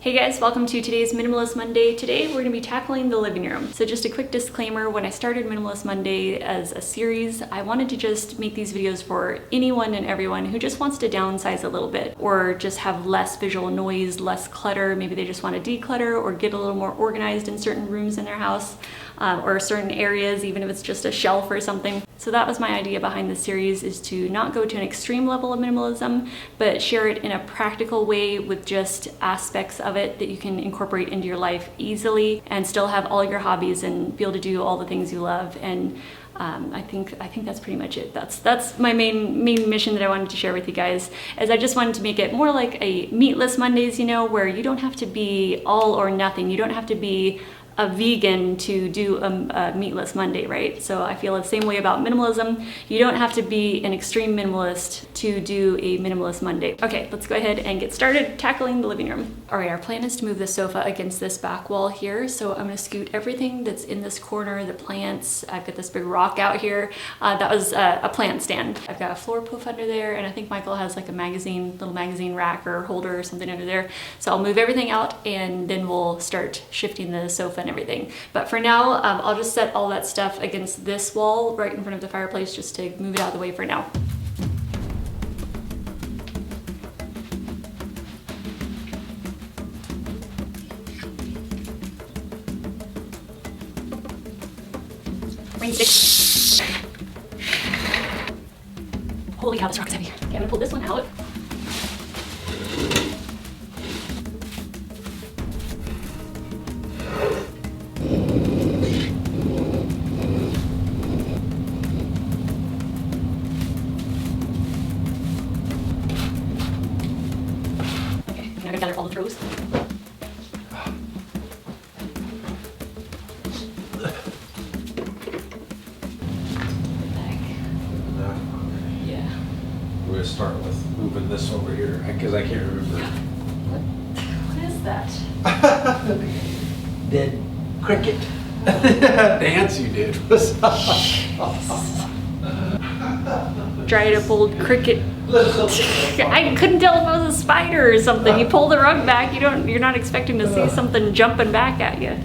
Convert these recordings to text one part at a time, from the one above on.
Hey guys, welcome to today's Minimalist Monday. Today we're going to be tackling the living room. So just a quick disclaimer, when I started Minimalist Monday as a series, I wanted to just make these videos for anyone and everyone who just wants to downsize a little bit or just have less visual noise, less clutter. Maybe they just want to declutter or get a little more organized in certain rooms in their house or certain areas, even if it's just a shelf or something. So that was my idea behind this series, is to not go to an extreme level of minimalism, but share it in a practical way with just aspects of it that you can incorporate into your life easily and still have all your hobbies and be able to do all the things you love. And I think that's pretty much it. That's my main mission that I wanted to share with you guys, is I just wanted to make it more like a meatless Mondays, you know, where you don't have to be all or nothing. You don't have to be a vegan to do a meatless Monday, right? So I feel the same way about minimalism. You don't have to be an extreme minimalist to do a minimalist Monday. Okay, let's go ahead and get started tackling the living room. All right, our plan is to move the sofa against this back wall here. So I'm gonna scoot everything that's in this corner, the plants. I've got this big rock out here. That was a plant stand. I've got a floor poof under there, and I think Michael has like a little magazine rack or holder or something under there. So I'll move everything out and then we'll start shifting the sofa and everything. But for now, I'll just set all that stuff against this wall right in front of the fireplace just to move it out of the way for now. Rainsticks. Holy cow, this rock's heavy. Okay, I'm gonna pull this one out. I gotta gather all the throws. Yeah. We're gonna start with moving this over here because I can't remember. What is that? Dead cricket. Dance you did was Dried up old cricket. I couldn't tell if it was a spider or something. You pull the rug back, you're not expecting to see something jumping back at you.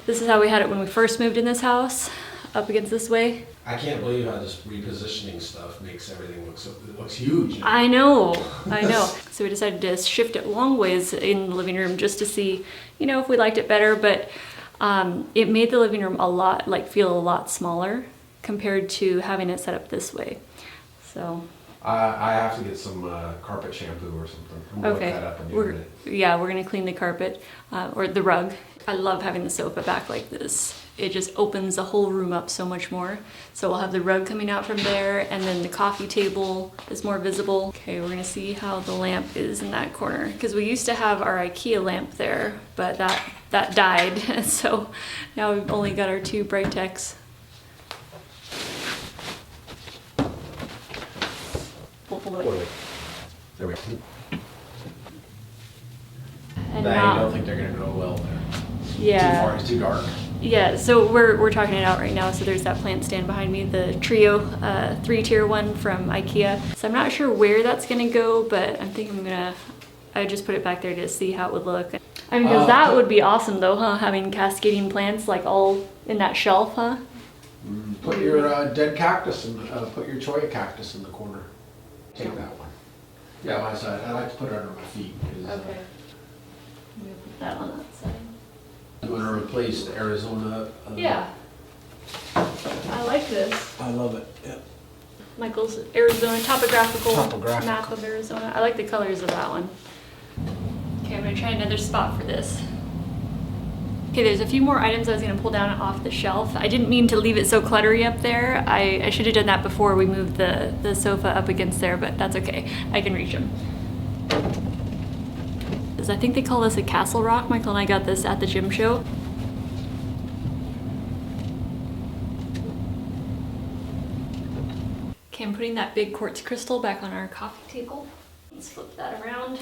This is how we had it when we first moved in this house, up against this way. I can't believe how this repositioning stuff makes everything look it looks huge. I know. So we decided to shift it long ways in the living room just to see, you know, if we liked it better. But it made the living room feel a lot smaller compared to having it set up this way. So I have to get some carpet shampoo or something. I'm gonna okay, look that up in a minute. We're gonna clean the carpet or the rug. I love having the sofa back like this. It just opens the whole room up so much more. So we'll have the rug coming out from there, and then the coffee table is more visible. Okay, we're gonna see how the lamp is in that corner, because we used to have our IKEA lamp there, but that died. So now we've only got our two Brightechs. Pull away. There we go. And I don't think they're gonna go well there. Yeah. Too far, it's too dark. Yeah, so we're talking it out right now. So there's that plant stand behind me, the Trio 3-tier one from IKEA. So I'm not sure where that's gonna go, but I'm thinking I just put it back there to see how it would look. I mean, because that would be awesome though, huh? Having cascading plants like all in that shelf, huh? Put your dead cactus and put your cholla cactus in the corner. Take that one. Yeah, my side. I like to put it under my feet. Okay. I'm gonna put that on that side. You want to replace the Arizona? Yeah. I like this. I love it. Yeah. Michael's Arizona topographical map of Arizona. I like the colors of that one. Okay, I'm gonna try another spot for this. Okay, there's a few more items I was gonna pull down off the shelf. I didn't mean to leave it so cluttery up there. I should have done that before we moved the sofa up against there, but that's okay. I can reach them. I think they call this a castle rock. Michael and I got this at the gym show. Okay, I'm putting that big quartz crystal back on our coffee table. Let's flip that around.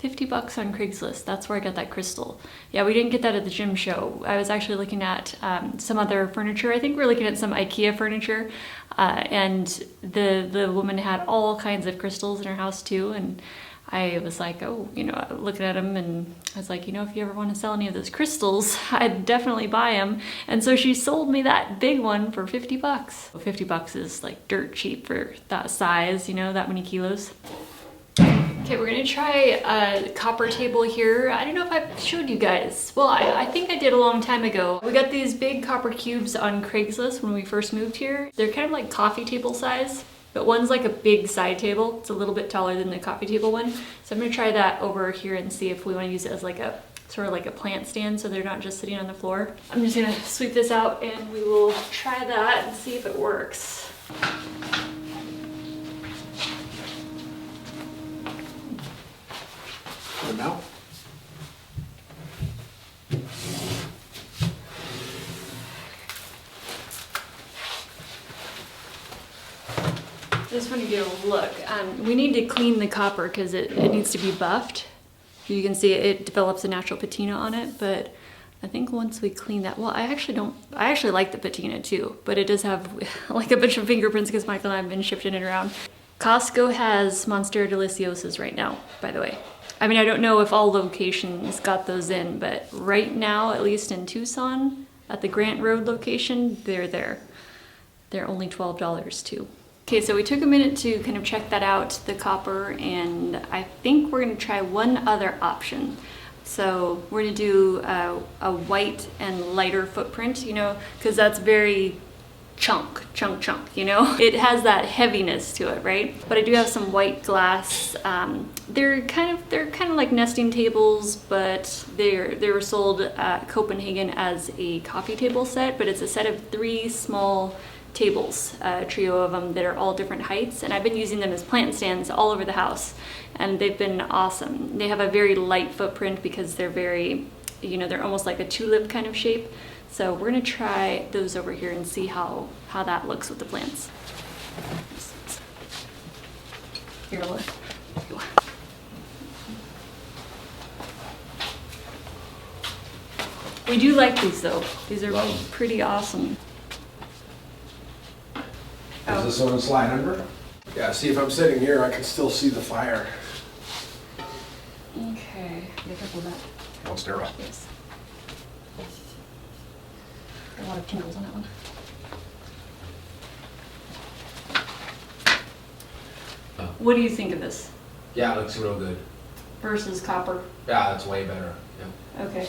$50 on Craigslist. That's where I got that crystal. Yeah, we didn't get that at the gym show. I was actually looking at some other furniture. I think we're looking at some IKEA furniture, and the woman had all kinds of crystals in her house too. And I was like, oh, you know, looking at them, and I was like, you know, if you ever want to sell any of those crystals, I'd definitely buy them. And so she sold me that big one for $50. $50 is like dirt cheap for that size, you know, that many kilos. Okay, we're gonna try a copper table here. I don't know if I showed you guys. Well, I think I did a long time ago. We got these big copper cubes on Craigslist when we first moved here. They're kind of like coffee table size, but one's like a big side table. It's a little bit taller than the coffee table one. So I'm gonna try that over here and see if we wanna use it as like a, sort of like a plant stand so they're not just sitting on the floor. I'm just gonna sweep this out and we will try that and see if it works. Now? Just want to get a look. We need to clean the copper because it needs to be buffed. You can see it develops a natural patina on it, but I think once we clean that, well, I actually like the patina too, but it does have like a bunch of fingerprints because Michael and I have been shifting it around. Costco has Monstera Deliciosas right now, by the way. I mean, I don't know if all locations got those in, but right now, at least in Tucson, at the Grant Road location, they're there. They're only $12 too. Okay, so we took a minute to kind of check that out, the copper, and I think we're gonna try one other option. So we're gonna do a white and lighter footprint, you know, because that's very chunk, you know? It has that heaviness to it, right? But I do have some white glass. They're kind of like nesting tables, but they were sold at Copenhagen as a coffee table set, but it's a set of 3 small tables, a trio of them that are all different heights, and I've been using them as plant stands all over the house, and they've been awesome. They have a very light footprint because they're very, you know, they're almost like a tulip kind of shape. So we're gonna try those over here and see how that looks with the plants. Here, look. We do like these though. These are pretty awesome. Is this one slide under? Yeah, see, if I'm sitting here, I can still see the fire. Okay, be careful with that. Don't stir up. Yes. A lot of tingles on that one. What do you think of this Yeah, it looks real good. versus copper? Yeah, that's way better. Yeah. Okay.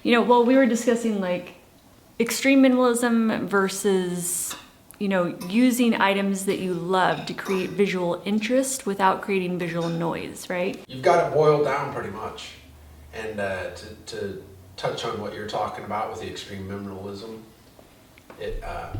You know, well, we were discussing like extreme minimalism versus, you know, using items that you love to create visual interest without creating visual noise, right? You've got it boiled down pretty much. And to touch on what you're talking about with the extreme minimalism, I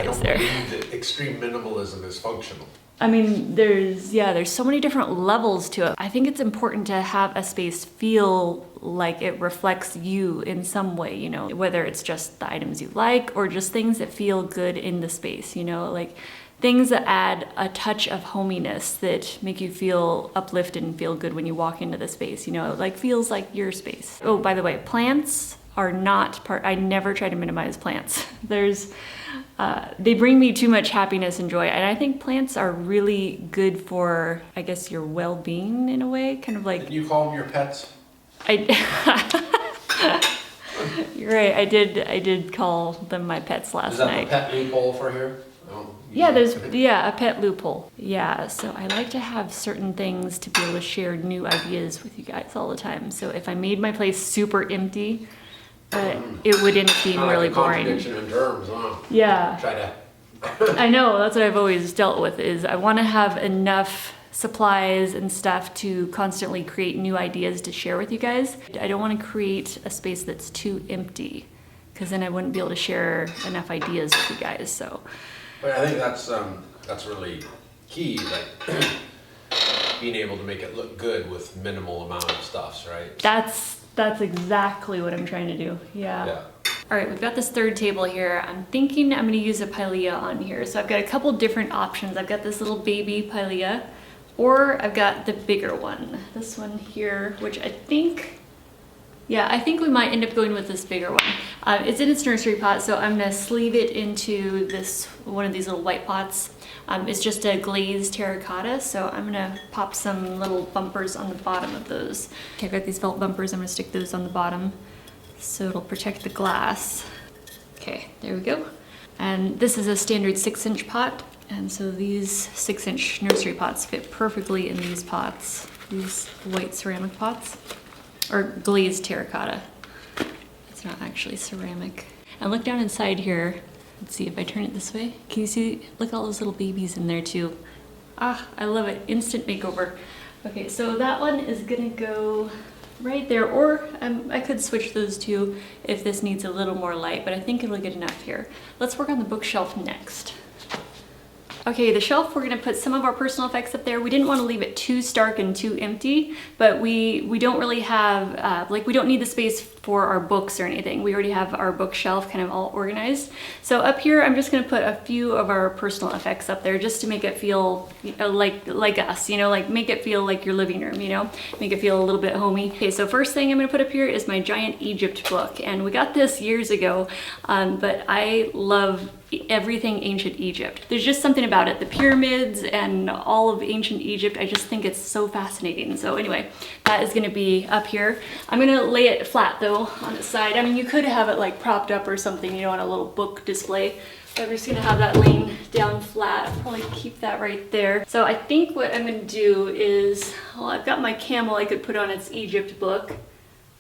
don't believe that extreme minimalism is functional. I mean, there's so many different levels to it. I think it's important to have a space feel like it reflects you in some way, you know, whether it's just the items you like or just things that feel good in the space, you know, like things that add a touch of hominess that make you feel uplifted and feel good when you walk into the space, you know, like feels like your space. Oh, by the way, plants are not part, I never try to minimize plants. They bring me too much happiness and joy, and I think plants are really good for, I guess, your well-being in a way, kind of like... Did you call them your pets? You're right, I did call them my pets last night. Is that the pet loophole for here? No, Yeah, there's a pet loophole. Yeah, so I like to have certain things to be able to share new ideas with you guys all the time. So if I made my place super empty, it would end up being really boring. Contradiction in terms, huh? Yeah. Try to. I know, that's what I've always dealt with, is I want to have enough supplies and stuff to constantly create new ideas to share with you guys. I don't want to create a space that's too empty, because then I wouldn't be able to share enough ideas with you guys. So, But I think that's really key, like being able to make it look good with minimal amount of stuffs, right? that's exactly what I'm trying to do. Yeah. All right, we've got this third table here. I'm thinking I'm gonna use a pilea on here. So I've got a couple different options. I've got this little baby pilea, or I've got the bigger one. This one here, which I think we might end up going with this bigger one. It's in its nursery pot, so I'm gonna sleeve it into one of these little white pots. It's just a glazed terracotta, so I'm gonna pop some little bumpers on the bottom of those. Okay, I've got these felt bumpers. I'm gonna stick those on the bottom so it'll protect the glass. Okay, there we go. And this is a standard 6-inch pot, and so these 6-inch nursery pots fit perfectly in these pots, these white ceramic pots, or glazed terracotta. It's not actually ceramic. And look down inside here. Let's see if I turn it this way. Can you see? Look at all those little babies in there too. Ah, I love it. Instant makeover. Okay, so that one is gonna go right there, or I could switch those two if this needs a little more light, but I think it'll get enough here. Let's work on the bookshelf next. Okay, the shelf, we're gonna put some of our personal effects up there. We didn't want to leave it too stark and too empty, but we don't really have, we don't need the space for our books or anything. We already have our bookshelf kind of all organized. So up here, I'm just gonna put a few of our personal effects up there just to make it feel like us, like make it feel like your living room, make it feel a little bit homey. Okay, so first thing I'm gonna put up here is my giant Egypt book. And we got this years ago, but I love everything ancient Egypt. There's just something about it, the pyramids and all of ancient Egypt. I just think it's so fascinating. So anyway, that is gonna be up here. I'm gonna lay it flat though on its side. I mean, you could have it like propped up or something, on a little book display. But I'm just gonna have that laying down flat. I'll probably keep that right there. So I think what I'm gonna do is, well, I've got my camel I could put on its Egypt book.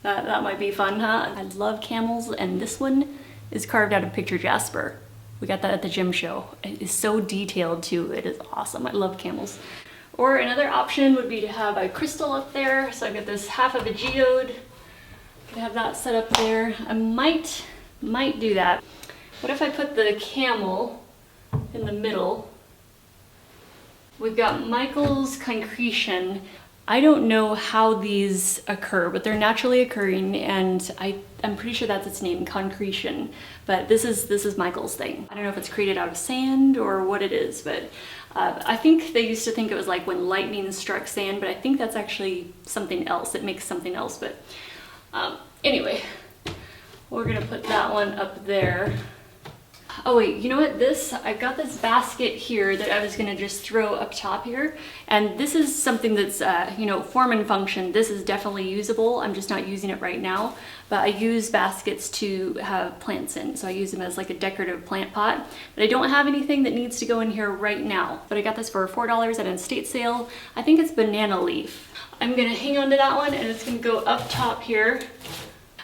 That might be fun, huh? I love camels, and this one is carved out of picture jasper. We got that at the gym show. It is so detailed too. It is awesome. I love camels. Or another option would be to have a crystal up there. So I've got this half of a geode. Could have that set up there. I might do that. What if I put the camel in the middle? We've got Michael's concretion. I don't know how these occur, but they're naturally occurring, and I'm pretty sure that's its name, concretion. But this is Michael's thing. I don't know if it's created out of sand or what it is, but I think they used to think it was like when lightning struck sand, but I think that's actually something else. It makes something else, but anyway, we're gonna put that one up there. Oh wait, you know what? I've got this basket here that I was gonna just throw up top here. And this is something that's, form and function. This is definitely usable. I'm just not using it right now. But I use baskets to have plants in. So I use them as like a decorative plant pot. But I don't have anything that needs to go in here right now. But I got this for $4 at an estate sale. I think it's banana leaf. I'm gonna hang on to that one, and it's gonna go up top here.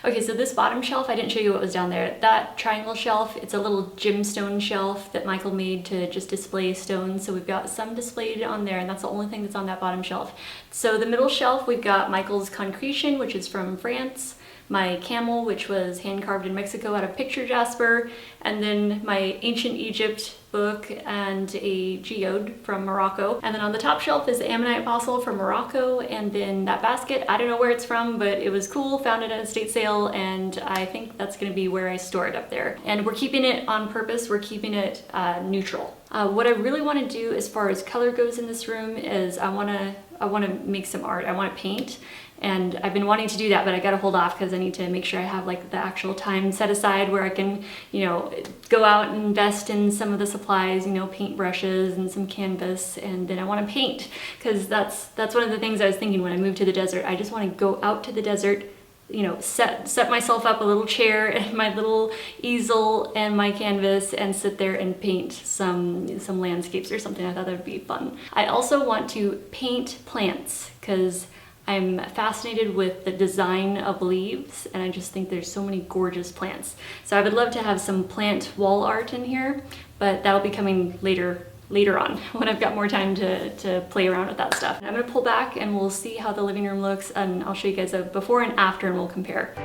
Okay, so this bottom shelf, I didn't show you what was down there. That triangle shelf, it's a little gemstone shelf that Michael made to just display stones. So we've got some displayed on there, and that's the only thing that's on that bottom shelf. So the middle shelf, we've got Michael's concretion, which is from France, my camel, which was hand carved in Mexico out of picture jasper, and then my ancient Egypt book and a geode from Morocco. And then on the top shelf is the ammonite fossil from Morocco, and then that basket, I don't know where it's from, but it was cool, found it at a estate sale, and I think that's gonna be where I store it up there. And we're keeping it on purpose, we're keeping it neutral. What I really wanna do as far as color goes in this room is I wanna make some art, I wanna paint. And I've been wanting to do that, but I gotta hold off because I need to make sure I have like the actual time set aside where I can, go out and invest in some of the supplies, paint brushes and some canvas, and then I wanna paint, because that's one of the things I was thinking when I moved to the desert. I just wanna go out to the desert, set myself up a little chair and my little easel and my canvas and sit there and paint some landscapes or something. I thought that would be fun. I also want to paint plants because I'm fascinated with the design of leaves, and I just think there's so many gorgeous plants. So I would love to have some plant wall art in here, but that'll be coming later later on when I've got more time to play around with that stuff. And I'm gonna pull back and we'll see how the living room looks, and I'll show you guys a before and after and we'll compare.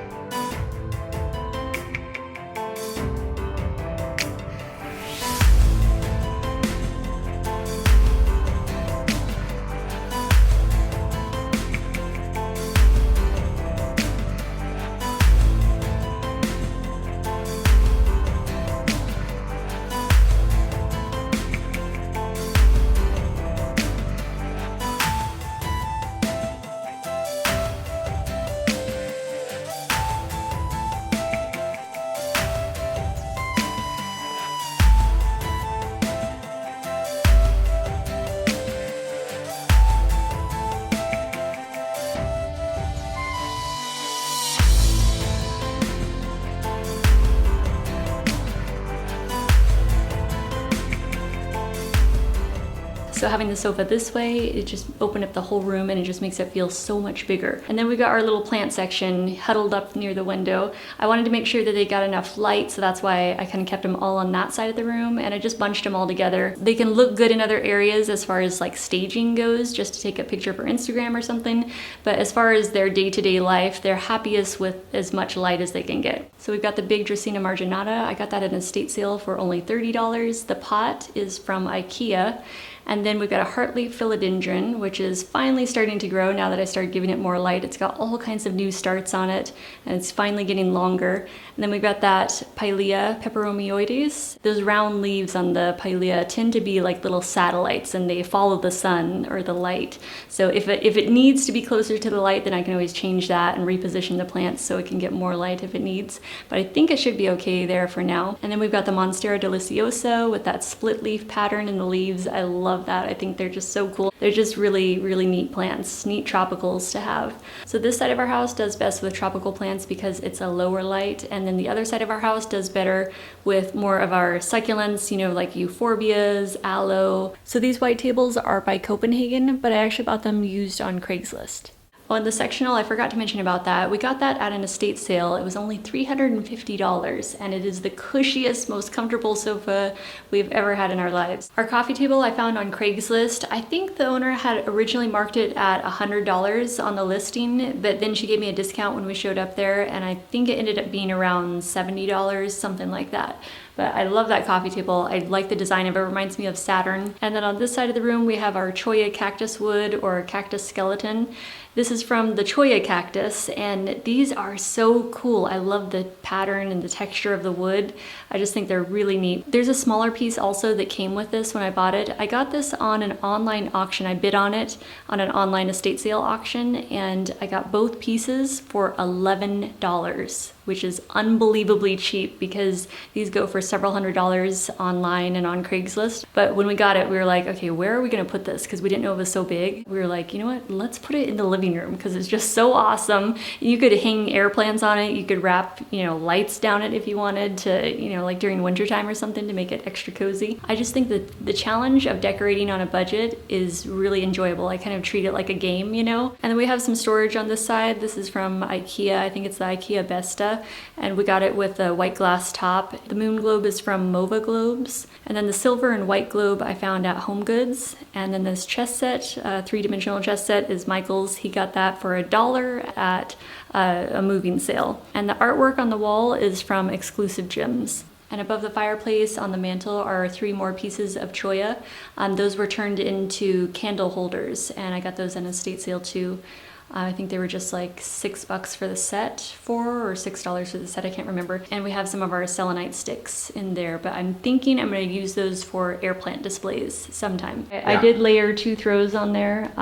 So having the sofa this way, it just opened up the whole room and it just makes it feel so much bigger. And then we got our little plant section huddled up near the window. I wanted to make sure that they got enough light, so that's why I kind of kept them all on that side of the room, and I just bunched them all together. They can look good in other areas as far as like staging goes, just to take a picture for Instagram or something, but as far as their day-to-day life, they're happiest with as much light as they can get. So we've got the big Dracaena marginata. I got that at an estate sale for only $30. The pot is from IKEA. And then we've got a heartleaf philodendron, which is finally starting to grow now that I started giving it more light. It's got all kinds of new starts on it, and it's finally getting longer. And then we've got that Pilea peperomioides. Those round leaves on the Pilea tend to be like little satellites, and they follow the sun or the light. So if it needs to be closer to the light, then I can always change that and reposition the plants so it can get more light if it needs. But I think it should be okay there for now. And then we've got the Monstera deliciosa with that split leaf pattern in the leaves. I love that. I think they're just so cool. They're just really, really neat plants, neat tropicals to have. So this side of our house does best with tropical plants because it's a lower light, and then the other side of our house does better with more of our succulents, you know, like euphorbias, aloe. So these white tables are by Copenhagen, but I actually bought them used on Craigslist. Oh, and the sectional, I forgot to mention about that. We got that at an estate sale. It was only $350, and it is the cushiest, most comfortable sofa we've ever had in our lives. Our coffee table I found on Craigslist. I think the owner had originally marked it at $100 on the listing, but then she gave me a discount when we showed up there, and I think it ended up being around $70, something like that. But I love that coffee table. I like the design of it. It reminds me of Saturn. And then on this side of the room, we have our Cholla cactus wood or cactus skeleton. This is from the Cholla cactus, and these are so cool. I love the pattern and the texture of the wood. I just think they're really neat. There's a smaller piece also that came with this when I bought it. I got this on an online auction. I bid on it on an online estate sale auction, and I got both pieces for $11, which is unbelievably cheap because these go for several $100s online and on Craigslist. But when we got it, we were like, okay, where are we gonna put this? Because we didn't know it was so big. We were like, you know what, let's put it in the living room because it's just so awesome. You could hang air plants on it. You could wrap, you know, lights down it if you wanted to, you know, like during wintertime or something to make it extra cozy. I just think that the challenge of decorating on a budget is really enjoyable. I kind of treat it like a game, you know? And then we have some storage on this side. This is from IKEA. I think it's the IKEA Besta. And we got it with a white glass top. The moon globe is from Mova Globes. And then the silver and white globe I found at Home Goods. And then this chess set, three-dimensional chess set, is Michael's. He got that for $1 at a moving sale. And the artwork on the wall is from Exclusive Gems. And above the fireplace on the mantle are 3 more pieces of Cholla. Those were turned into candle holders, and I got those at an estate sale too. I think they were just like $6 for the set, $4 or $6 for the set, I can't remember. And we have some of our selenite sticks in there, but I'm thinking I'm gonna use those for air plant displays sometime. Yeah. I did layer 2 throws on there.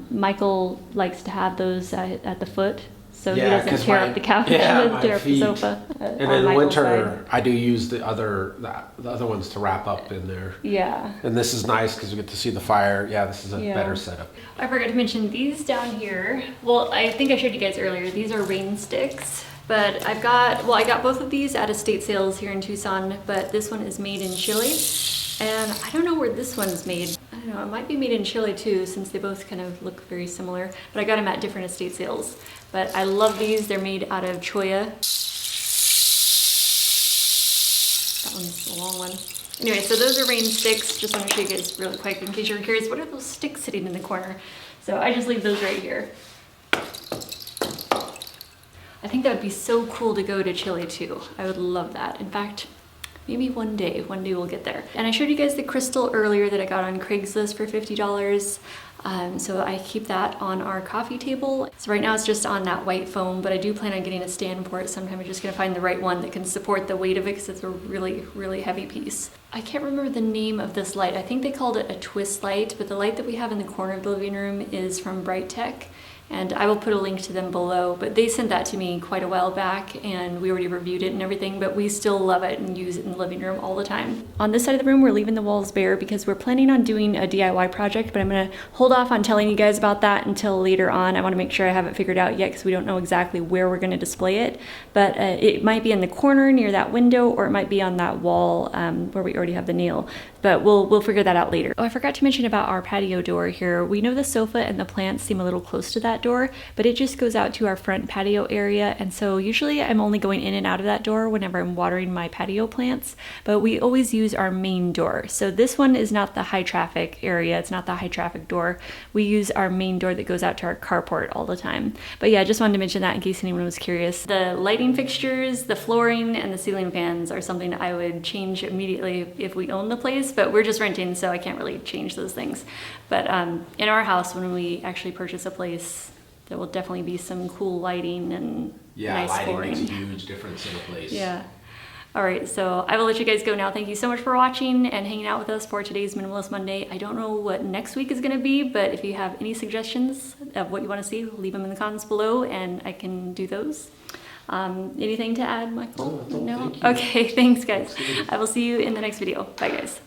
Michael likes to have those at the foot, so he doesn't tear up the couch, doesn't tear up the sofa. And in the winter, I do use the other ones to wrap up in there. Yeah. And this is nice because we get to see the fire. Yeah, this is a better setup. I forgot to mention these down here. Well, I think I showed you guys earlier. These are Rainsticks, but I got both of these at estate sales here in Tucson, but this one is made in Chile. And I don't know where this one's made. I don't know, it might be made in Chile too, since they both kind of look very similar, but I got them at different estate sales. But I love these. They're made out of Cholla. That one's a long one. Anyway, so those are Rainsticks. Just want to show you guys really quick in case you're curious, what are those sticks sitting in the corner? So I just leave those right here. I think that would be so cool to go to Chile too. I would love that. In fact, maybe one day we'll get there. And I showed you guys the crystal earlier that I got on Craigslist for $50. So I keep that on our coffee table. So right now it's just on that white foam, but I do plan on getting a stand for it sometime. I'm just gonna find the right one that can support the weight of it because it's a really, really heavy piece. I can't remember the name of this light. I think they called it a twist light, but the light that we have in the corner of the living room is from Brightech. And I will put a link to them below, but they sent that to me quite a while back and we already reviewed it and everything, but we still love it and use it in the living room all the time. On this side of the room, we're leaving the walls bare because we're planning on doing a DIY project, but I'm gonna hold off on telling you guys about that until later on. I wanna make sure I have it figured out yet because we don't know exactly where we're gonna display it, but it might be in the corner near that window or it might be on that wall where we already have the nail, but we'll figure that out later. Oh, I forgot to mention about our patio door here. We know the sofa and the plants seem a little close to that door, but it just goes out to our front patio area, and so usually I'm only going in and out of that door whenever I'm watering my patio plants, but we always use our main door. So this one is not the high traffic area, it's not the high traffic door. We use our main door that goes out to our carport all the time. But yeah, I just wanted to mention that in case anyone was curious. The lighting fixtures, the flooring, and the ceiling fans are something I would change immediately if we own the place, but we're just renting, so I can't really change those things. But in our house, when we actually purchase a place, there will definitely be some cool lighting and nice flooring. Lighting makes a huge difference in a place. Yeah. All right, so I will let you guys go now. Thank you so much for watching and hanging out with us for today's Minimalist Monday. I don't know what next week is gonna be, but if you have any suggestions of what you wanna see, leave them in the comments below and I can do those. Anything to add, Michael? No? Thank you. Okay, thanks guys. I will see you in the next video. Bye guys.